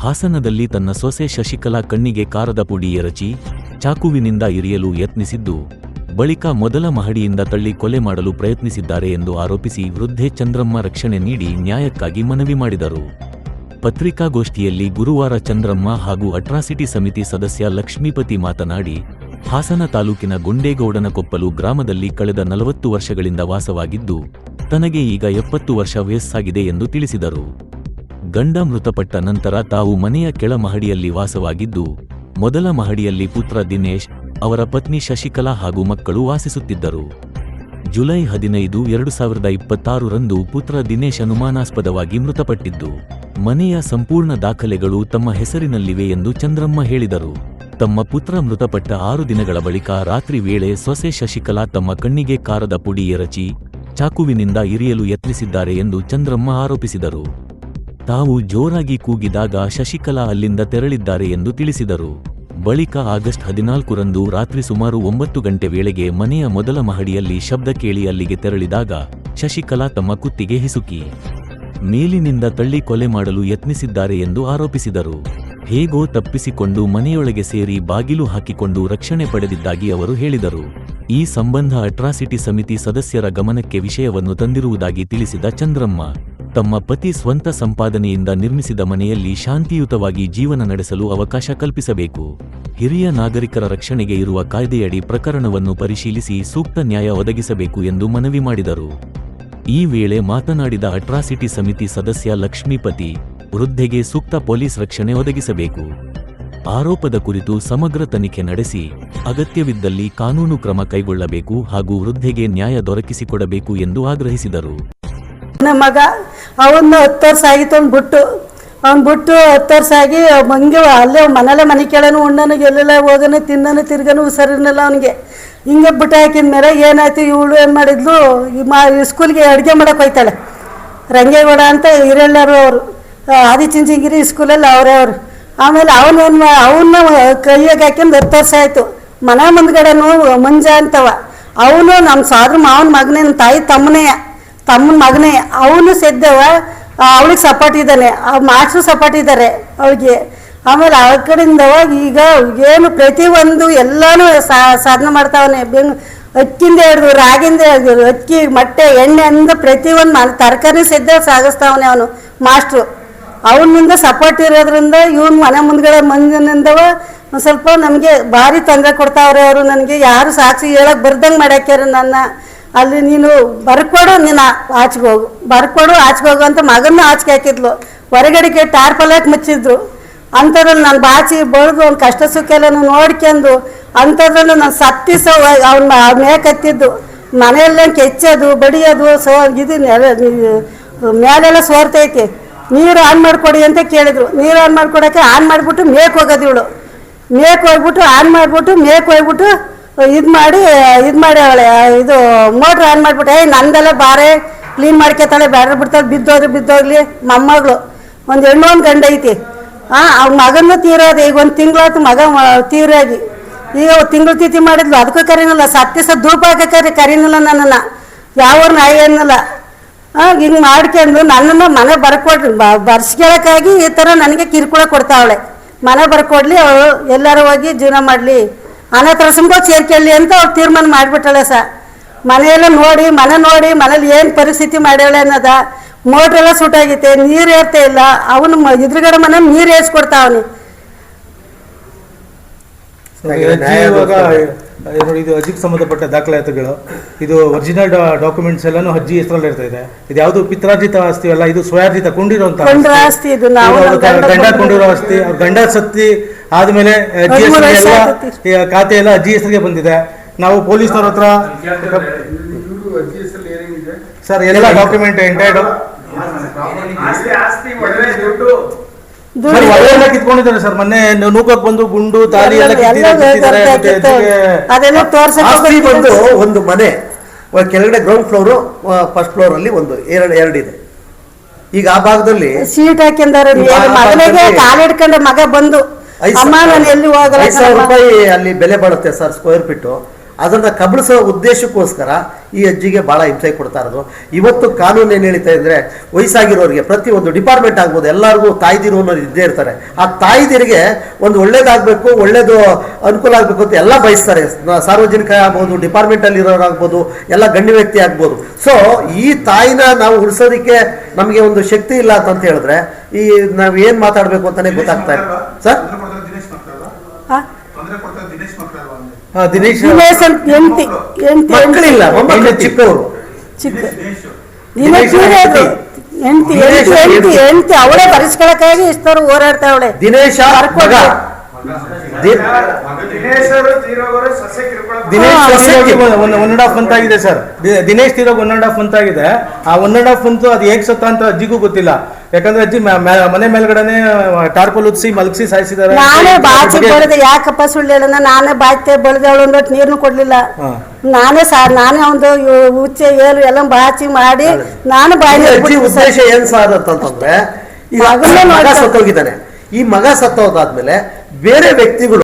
ಹಾಸನದಲ್ಲಿ ತನ್ನ ಸೊಸೆ ಶಶಿಕಲಾ ಕಣ್ಣಿಗೆ ಕಾರದ ಪುಡಿ ಎರಚಿ ಚಾಕುವಿನಿಂದ ಇರಿಯಲು ಯತ್ನಿಸಿದ್ದು, ಬಳಿಕ ಮೊದಲ ಮಹಡಿಯಿಂದ ತಳ್ಳಿ ಕೊಲೆ ಮಾಡಲು ಪ್ರಯತ್ನಿಸಿದ್ದಾರೆ ಎಂದು ಆರೋಪಿಸಿ ವೃದ್ಧೆ ಚಂದ್ರಮ್ಮ ರಕ್ಷಣೆ ನೀಡಿ ನ್ಯಾಯಕ್ಕಾಗಿ ಮನವಿ ಮಾಡಿದರು. ಪತ್ರಿಕಾಗೋಷ್ಠಿಯಲ್ಲಿ ಗುರುವಾರ ಚಂದ್ರಮ್ಮ ಹಾಗೂ ಅಟ್ರಾಸಿಟಿ ಸಮಿತಿ ಸದಸ್ಯ ಲಕ್ಷ್ಮೀಪತಿ ಮಾತನಾಡಿ, ಹಾಸನ ತಾಲೂಕಿನ ಗುಂಡೇಗೌಡನಕೊಪ್ಪಲು ಗ್ರಾಮದಲ್ಲಿ ಕಳೆದ 40 ವರ್ಷಗಳಿಂದ ವಾಸವಾಗಿದ್ದು, ತನಗೆ ಈಗ 70 ವರ್ಷ ವಯಸ್ಸಾಗಿದೆ ಎಂದು ತಿಳಿಸಿದರು. ಗಂಡ ಮೃತಪಟ್ಟ ನಂತರ ತಾವು ಮನೆಯ ಕೆಳ ಮಹಡಿಯಲ್ಲಿ ವಾಸವಾಗಿದ್ದು, ಮೊದಲ ಮಹಡಿಯಲ್ಲಿ ಪುತ್ರ ದಿನೇಶ್, ಅವರ ಪತ್ನಿ ಶಶಿಕಲಾ ಹಾಗೂ ಮಕ್ಕಳು ವಾಸಿಸುತ್ತಿದ್ದರು. ಜುಲೈ 15, 2026 ರಂದು ಪುತ್ರ ದಿನೇಶ್ ಅನುಮಾನಾಸ್ಪದವಾಗಿ ಮೃತಪಟ್ಟಿದ್ದು, ಮನೆಯ ಸಂಪೂರ್ಣ ದಾಖಲೆಗಳು ತಮ್ಮ ಹೆಸರಿನಲ್ಲಿವೆ ಎಂದು ಚಂದ್ರಮ್ಮ ಹೇಳಿದರು. ತಮ್ಮ ಪುತ್ರ ಮೃತಪಟ್ಟ 6 ದಿನಗಳ ಬಳಿಕ ರಾತ್ರಿ ವೇಳೆ ಸೊಸೆ ಶಶಿಕಲಾ ತಮ್ಮ ಕಣ್ಣಿಗೆ ಕಾರದ ಪುಡಿ ಎರಚಿ ಚಾಕುವಿನಿಂದ ಇರಿಯಲು ಯತ್ನಿಸಿದ್ದಾರೆ ಎಂದು ಚಂದ್ರಮ್ಮ ಆರೋಪಿಸಿದರು. ತಾವು ಜೋರಾಗಿ ಕೂಗಿದಾಗ ಶಶಿಕಲಾ ಅಲ್ಲಿಂದ ತೆರಳಿದ್ದಾರೆ ಎಂದು ತಿಳಿಸಿದರು. ಬಳಿಕ ಆಗಸ್ಟ್ 14 ರಂದು ರಾತ್ರಿ ಸುಮಾರು 9 ಗಂಟೆ ವೇಳೆಗೆ ಮನೆಯ ಮೊದಲ ಮಹಡಿಯಲ್ಲಿ ಶಬ್ದ ಕೇಳಿ ಅಲ್ಲಿಗೆ ತೆರಳಿದಾಗ ಶಶಿಕಲಾ ತಮ್ಮ ಕುತ್ತಿಗೆ ಹಿಸುಕಿ ಮೇಲಿನಿಂದ ತಳ್ಳಿ ಕೊಲೆ ಮಾಡಲು ಯತ್ನಿಸಿದ್ದಾರೆ ಎಂದು ಆರೋಪಿಸಿದರು. ಹೇಗೋ ತಪ್ಪಿಸಿಕೊಂಡು ಮನೆಯೊಳಗೆ ಸೇರಿ ಬಾಗಿಲು ಹಾಕಿಕೊಂಡು ರಕ್ಷಣೆ ಪಡೆದಿದ್ದಾಗಿ ಅವರು ಹೇಳಿದರು. ಈ ಸಂಬಂಧ ಅಟ್ರಾಸಿಟಿ ಸಮಿತಿ ಸದಸ್ಯರ ಗಮನಕ್ಕೆ ವಿಷಯವನ್ನು ತಂದಿರುವುದಾಗಿ ತಿಳಿಸಿದ ಚಂದ್ರಮ್ಮ, ತಮ್ಮ ಪತಿ ಸ್ವಂತ ಸಂಪಾದನೆಯಿಂದ ನಿರ್ಮಿಸಿದ ಮನೆಯಲ್ಲಿ ಶಾಂತಿಯುತವಾಗಿ ಜೀವನ ನಡೆಸಲು ಅವಕಾಶ ಕಲ್ಪಿಸಬೇಕು. ಹಿರಿಯ ನಾಗರಿಕರ ರಕ್ಷಣೆಗೆ ಇರುವ ಕಾಯ್ದೆಯಡಿ ಪ್ರಕರಣವನ್ನು ಪರಿಶೀಲಿಸಿ ಸೂಕ್ತ ನ್ಯಾಯ ಒದಗಿಸಬೇಕು ಎಂದು ಮನವಿ ಮಾಡಿದರು. ಈ ವೇಳೆ ಮಾತನಾಡಿದ ಅಟ್ರಾಸಿಟಿ ಸಮಿತಿ ಸದಸ್ಯ ಲಕ್ಷ್ಮೀಪತಿ, ವೃದ್ಧೆಗೆ ಸೂಕ್ತ ಪೊಲೀಸ್ ರಕ್ಷಣೆ ಒದಗಿಸಬೇಕು. ಆರೋಪದ ಕುರಿತು ಸಮಗ್ರ ತನಿಖೆ ನಡೆಸಿ ಅಗತ್ಯವಿದ್ದಲ್ಲಿ ಕಾನೂನು ಕ್ರಮ ಕೈಗೊಳ್ಳಬೇಕು ಹಾಗೂ ವೃದ್ಧೆಗೆ ನ್ಯಾಯ ದೊರಕಿಸಿಕೊಡಬೇಕು ಎಂದು ಆಗ್ರಹಿಸಿದರು. ನಮ್ಮ ಮಗ ಅವನು 10 ವರ್ಷ ಆಗಿತ್ತು, ಅವ್ನು ಬಿಟ್ಟು 10 ವರ್ಷ ಆಗಿ ಹಂಗೆ ಅಲ್ಲೇ ಮನೆ ಕೇಳನು ಉಣ್ಣನು ಎಲ್ಲೆಲ್ಲ ಹೋಗನು ತಿನ್ನನು ತಿರ್ಗನು ಹುಷಾರಿರಲಿಲ್ಲ ಅವನಿಗೆ. ಹಿಂಗೆ ಬಿಟ್ಟು ಹಾಕಿದ ಮೇಲೆ ಏನಾಯ್ತು, ಇವಳು ಏನು ಮಾಡಿದ್ಲು, ಸ್ಕೂಲ್ಗೆ ಅಡುಗೆ ಮಾಡೋಕೆ ಹೋಯ್ತಾಳೆ. ರಂಗೇಗೌಡ ಅಂತ ಹಿರೇಳ್ಳರು ಅವರು, ಆದಿಚುಂಚನಗಿರಿ ಸ್ಕೂಲಲ್ಲಿ ಅವರು. ಆಮೇಲೆ ಅವನ್ನ ಕೈಯಾಗ ಹಾಕಿಂದು 10 ವರ್ಷ ಆಯಿತು. ಮನೆ ಮುಂದ್ಗಡೆನು ಮಂಜ ಅಂತವ, ಅವನು ನಮ್ಮ ಸೋದರ ಮಾವನ ಮಗನೇ, ನಮ್ಮ ತಾಯಿ ತಮ್ಮನ ಮಗನೇ. ಅವನು ಸೆದ್ದವ, ಅವಳಿಗೆ ಸಪೋರ್ಟ್ ಇದ್ದಾನೆ, ಮಾಸ್ಟ್ರು ಸಪೋರ್ಟ್ ಇದ್ದಾರೆ ಅವಳಿಗೆ. ಆಮೇಲೆ ಆ ಕಡೆಯಿಂದವ ಈಗ ಏನು ಪ್ರತಿಯೊಂದು ಎಲ್ಲನೂ ಸಾಧನೆ ಮಾಡ್ತಾವನೆ. ಅಕ್ಕಿಂದ ಹಿಡಿದು ರಾಗಿಂದ ಹಿಡಿದು ಅಕ್ಕಿ ಮೊಟ್ಟೆ ಎಣ್ಣೆ ಅಂದ ಪ್ರತಿಯೊಂದು ತರಕಾರಿ ಸೆದ್ದ ಸಾಗಿಸ್ತಾವನೆ ಅವನು ಮಾಸ್ಟ್ರು. ಅವನಿಂದ ಸಪೋರ್ಟ್ ಇರೋದ್ರಿಂದ ಇವನು ಮನೆ ಮುಂದ್ಗಡೆ ಮಂದಿನಿಂದವ ಒಂದು ಸ್ವಲ್ಪ ನಮಗೆ ಭಾರಿ ತೊಂದರೆ ಕೊಡ್ತಾವ್ರೆ ಅವರು. ನನಗೆ ಯಾರು ಸಾಕ್ಷಿ ಹೇಳಕ್ಕೆ ಬರ್ದಂಗೆ ಮಾಡ್ಯಾಕ್ಯಾರ ನನ್ನ. ಅಲ್ಲಿ ನೀನು ಬರ್ಕೊಡು, ನೀನು ಆಚೆಗೆ ಹೋಗು, ಬರ್ಕೊಡು ಆಚೆಗೆ ಹೋಗು ಅಂತ ಮಗನ್ನ ಆಚೆಗೆ ಹಾಕಿದ್ಲು. ಹೊರಗಡೆಗೆ ಟಾರ್ಪಲಾಕಿ ಮುಚ್ಚಿದ್ರು. ಅಂಥದ್ರಲ್ಲಿ ನಾನು ಬಾಚಿ ಬಳ್ದು ಒಂದು ಕಷ್ಟ ಸುಖ ಎಲ್ಲ ನೋಡ್ಕೊಂಡು ಅಂಥದ್ರಲ್ಲೂ ನಾನು ಸತ್ತಿಸ ಅವ್ನ ಮೇಕತ್ತಿದ್ದು ಮನೆಯೆಲ್ಲ ಕೆಚ್ಚೋದು ಬಡಿಯೋದು ಇದು ಮೇಲೆಲ್ಲ ಸೋರ್ತೈತಿ. ನೀರು ಆನ್ ಮಾಡಿಕೊಡಿ ಅಂತ ಕೇಳಿದ್ರು. ನೀರು ಆನ್ ಮಾಡಿಕೊಡೋಕ್ಕೆ ಆನ್ ಮಾಡಿಬಿಟ್ಟು ಮೇಕ್ ಹೋಗೋದು ಇವಳು. ಮೇಕ್ ಹೋಗ್ಬಿಟ್ಟು ಆನ್ ಮಾಡಿಬಿಟ್ಟು ಮೇಕ್ ಹೋಗ್ಬಿಟ್ಟು ಇದು ಮಾಡಿ ಅವಳೆ ಇದು ಮೋಟ್ರ್ ಆನ್ ಮಾಡಿಬಿಟ್ಟು ನಂದೆಲ್ಲ ಬಾರೆ ಕ್ಲೀನ್ ಮಾಡ್ಕೊತಾಳೆ, ಬ್ಯಾಡ್ರಿ ಬಿಡ್ತಾಳೆ, ಬಿದ್ದೋಗ್ಲಿ. ಮೊಮ್ಮಗಳು ಒಂದು ಹೆಣ್ಣು ಒಂದು ಗಂಡ ಐತಿ. ಅವ್ನ ಮಗನೂ ತೀರೋದು. ಈಗ 1 ತಿಂಗಳಾಯ್ತು ಮಗ ತೀರಾಗಿ. ಈಗ ತಿಂಗಳು ತಿಥಿ ಮಾಡಿದ್ಲು, ಅದಕ್ಕೂ ಕರೀನಿಲ್ಲ. ಸತ್ತಿಸ ಧೂಪ ಹಾಕಕ್ಕೆ ಕರೀನಿಲ್ಲ ನನ್ನನ್ನು, ಯಾವ ನಾಯಿ ಅನ್ನಲ್ಲ. ಹಿಂಗೆ ಮಾಡ್ಕೊಂಡು ನನ್ನನ್ನು ಮನೆ ಬರ್ಕೊಡ್ರಿ ಬರ್ಸ್ಕೊಳಕ್ಕಾಗಿ ಈ ಥರ ನನಗೆ ಕಿರುಕುಳ ಕೊಡ್ತಾವಳೆ. ಮನೆ ಬರ್ಕೊಡ್ಲಿ, ಅವಳು ಎಲ್ಲರೂ ಹೋಗಿ ಜೀವನ ಮಾಡಲಿ, ಅನಾಥಾಶ್ರಮಕ್ಕೆ ಸೇರ್ಕೊಳ್ಳಿ ಅಂತ ಅವ್ರು ತೀರ್ಮಾನ ಮಾಡಿಬಿಟ್ಟಾಳೆ ಮನೆಯೆಲ್ಲ ನೋಡಿ ಮನೇಲಿ ಏನು ಪರಿಸ್ಥಿತಿ ಮಾಡ್ಯಾಳೆ ಅನ್ನೋದ. ಮೋಟ್ರೆಲ್ಲ ಸುಟ್ಟಾಗೈತೆ, ನೀರು ಏರ್ತಾ ಇಲ್ಲ. ಅವನು ಎದುರುಗಡೆ ಮನೆ ನೀರು ಏರ್ಸ್ಕೊಡ್ತಾವನಿ. ನೋಡಿ, ಇದು ಅಜ್ಜಿಗೆ ಸಂಬಂಧಪಟ್ಟ ದಾಖಲಾತಿಗಳು. ಇದು ಒರಿಜಿನಲ್ ಡಾಕ್ಯುಮೆಂಟ್ಸ್ ಎಲ್ಲಾನು ಅಜ್ಜಿ ಹೆಸರಲ್ಲಿ ಇರ್ತಾ ಇದೆ. ಇದು ಯಾವುದು ಪಿತ್ರಾರ್ಜಿತ ಆಸ್ತಿ ಅಲ್ಲ, ಇದು ಸ್ವಯಾರ್ಜಿತ ಕೊಂಡಿರುವಂತ ಆಸ್ತಿ. ಗಂಡ ಕೊಂಡಿರೋ ಆಸ್ತಿ. ಅವ್ರ ಗಂಡ ಸತ್ತಿ ಆದ್ಮೇಲೆ ಖಾತೆ ಎಲ್ಲ ಅಜ್ಜಿ ಹೆಸರಿಗೆ ಬಂದಿದೆ. ನಾವು ಪೊಲೀಸ್ನವ್ರ ಹತ್ರ ಸರ್ ಎಲ್ಲ ಡಾಕ್ಯುಮೆಂಟ್ ಎಂಟೈರ್ಡ್ ಕಿತ್ಕೊಂಡಿದ್ದಾರೆ ಸರ್. ಮೊನ್ನೆ ನೂಕಕ್ಕೆ ಬಂದು ಗುಂಡು ತಾಲಿ ಎಲ್ಲ ಬಂದು ಒಂದು ಮನೆ ಕೆಳಗಡೆ ಗ್ರೌಂಡ್ ಫ್ಲೋರು, ಫಸ್ಟ್ ಫ್ಲೋರ್ ಅಲ್ಲಿ ಒಂದು ಎರಡು ಇದೆ. ಈಗ ಆ ಭಾಗದಲ್ಲಿ ಸೀಟ್ ಹಾಕಿದ್ದಾರೆ. ಮಗನಿಗೆ ಕಾಲಿಡ್ಕೊಂಡ ಮಗ ಬಂದು 5,000 ರೂಪಾಯಿ ಅಲ್ಲಿ ಬೆಲೆ ಬಾಳುತ್ತೆ ಸರ್ ಸ್ಕ್ವೇರ್ ಫೀಟ್. ಅದನ್ನ ಕಬಳಿಸೋ ಉದ್ದೇಶಕ್ಕೋಸ್ಕರ ಈ ಅಜ್ಜಿಗೆ ಬಹಳ ಹಿಂಸೆ ಕೊಡ್ತಾ ಇರೋದು. ಇವತ್ತು ಕಾನೂನು ಏನು ಹೇಳ್ತಾ ಇದ್ರೆ, ವಯಸ್ಸಾಗಿರೋರಿಗೆ ಪ್ರತಿ ಒಂದು ಡಿಪಾರ್ಟ್ಮೆಂಟ್ ಆಗ್ಬೋದು, ಎಲ್ಲರಿಗೂ ತಾಯ್ದಿರು ಅನ್ನೋದು ಇದ್ದೇ ಇರ್ತಾರೆ. ಆ ತಾಯ್ದಿರಿಗೆ ಒಂದು ಒಳ್ಳೇದಾಗಬೇಕು, ಒಳ್ಳೇದು ಅನುಕೂಲ ಆಗಬೇಕು ಅಂತ ಎಲ್ಲ ಬಯಸ್ತಾರೆ. ಸಾರ್ವಜನಿಕ ಆಗ್ಬೋದು, ಡಿಪಾರ್ಟ್ಮೆಂಟ್ ಅಲ್ಲಿ ಇರೋರಾಗ್ಬೋದು, ಎಲ್ಲ ಗಣ್ಯ ವ್ಯಕ್ತಿ ಆಗ್ಬೋದು. ಸೊ ಈ ತಾಯಿನ ನಾವು ಉಳಿಸೋದಕ್ಕೆ ನಮಗೆ ಒಂದು ಶಕ್ತಿ ಇಲ್ಲ ಅಂತ ಹೇಳಿದ್ರೆ ಈ ನಾವ್ ಏನ್ ಮಾತಾಡ್ಬೇಕು ಅಂತಾನೆ ಗೊತ್ತಾಗ್ತಾ ಇಲ್ಲ ಸರ್. ದಿನೇಶ್ ಮಕ್ಕಳಿಲ್ಲ, ಮೊಮ್ಮಕ್ಕಳು ಚಿಕ್ಕವರು. ಹೆಂಡತಿ ಅವಳೇ ಭರಿಸ್ಕೊಳಕ್ಕಾಗಿ ಇಷ್ಟವರು ಹೋರಾಡ್ತಾವಳೆ. ದಿನೇಶ ಮಗ ದಿನೇಶ್ 1.5 ಮಂತ್ ಆಗಿದೆ ಸರ್. ದಿನೇಶ್ ತೀರೋಗ 1.5 ಮಂತ್ ಆಗಿದೆ. ಆ 1.5 ಮಂತ್ ಅದು ಹೇಗ್ ಸತ್ತ ಅಂತ ಅಜ್ಜಿಗೂ ಗೊತ್ತಿಲ್ಲ. ಯಾಕಂದ್ರೆ ಅಜ್ಜಿ ಮನೆ ಮೇಲ್ಗಡೆನೆ ಟಾರ್ಪಲ್ ಉತ್ಸಿ ಮಲಗಿಸಿ ಸಾಯಿಸಿದಾರೆ. ನಾನೇ ಬಾಚಿ ಬಳ್ದೆ, ಯಾಕಪ್ಪ ಸುಳ್ಳು ಹೇಳೋಣ, ನಾನೇ ಬಾಚಿ ಬಳ್ದೆ, ಅವಳು ಒಂದೊಟ್ಟು ನೀರ್ನು ಕೊಡ್ಲಿಲ್ಲ. ನಾನೇ ಒಂದು ಉಚ್ಚೆ ಏಲು ಎಲ್ಲ ಬಾಚಿ ಮಾಡಿ ನಾನು ಬಾಯಿ. ಅಜ್ಜಿ ಉದ್ದೇಶ ಏನ್ ಸಾರ್ ಅಂತಂದ್ರೆ, ಈ ಮಗ ಸತ್ತೋಗಿದ್ದಾನೆ. ಈ ಮಗ ಸತ್ತೋದಾದ್ಮೇಲೆ ಬೇರೆ ವ್ಯಕ್ತಿಗಳು